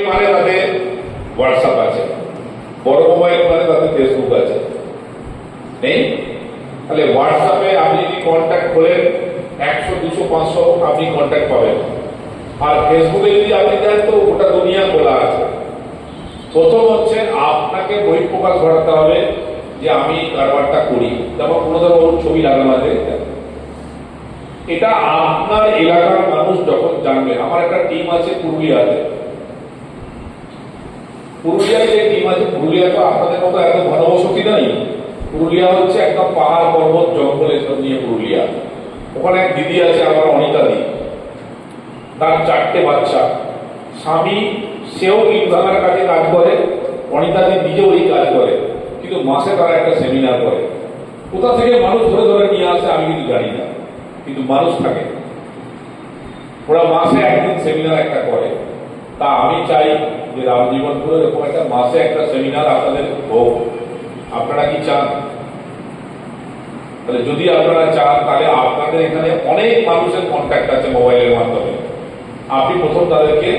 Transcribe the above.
মানে তাতে হোয়াটসঅ্যাপ আছে, বড় মোবাইল মানে তাতে ফেসবুক আছে, নেই? তাহলে হোয়াটসঅ্যাপে আপনি যদি কন্ট্যাক্ট খোলেন 100, 200, 500 আপনি কন্ট্যাক্ট পাবেন, আর ফেসবুকে যদি আপনি দেন তো গোটা দুনিয়া খোলা আছে। প্রথম হচ্ছে আপনাকে বহিঃপ্রকাশ ঘটাতে হবে যে আমি কারবারটা করি, যেমন কোনো ধরো ওর ছবি লাগানো আছে, এটা আপনার এলাকার মানুষ যখন জানবে। আমার একটা টিম আছে পুরুলিয়াতে, পুরুলিয়ায় যে টিম আছে, পুরুলিয়া তো আপনাদের মতো এত ঘনবসতি নাই। পুরুলিয়া হচ্ছে একদম পাহাড় পর্বত জঙ্গল এসব নিয়ে পুরুলিয়া। ওখানে এক দিদি আছে আমার, অনিতা দি, তার 4টে বাচ্চা, স্বামী সেও ইট ভাঙার কাজে কাজ করে, অনিতা দি নিজেও এই কাজ করে, কিন্তু মাসে তারা একটা সেমিনার করে। কোথা থেকে মানুষ ধরে ধরে নিয়ে আসে আমি কিন্তু জানি না, কিন্তু মানুষ থাকে, ওরা মাসে একদিন সেমিনার একটা করে। তা আমি চাই যে রামজীবনপুরে এরকম একটা মাসে একটা সেমিনার আপনাদের হোক। আপনারা কি চান? তাহলে যদি আপনারা চান তাহলে আপনাদের এখানে অনেক মানুষের কন্ট্যাক্ট আছে মোবাইলের মাধ্যমে, আপনি প্রথম তাদেরকে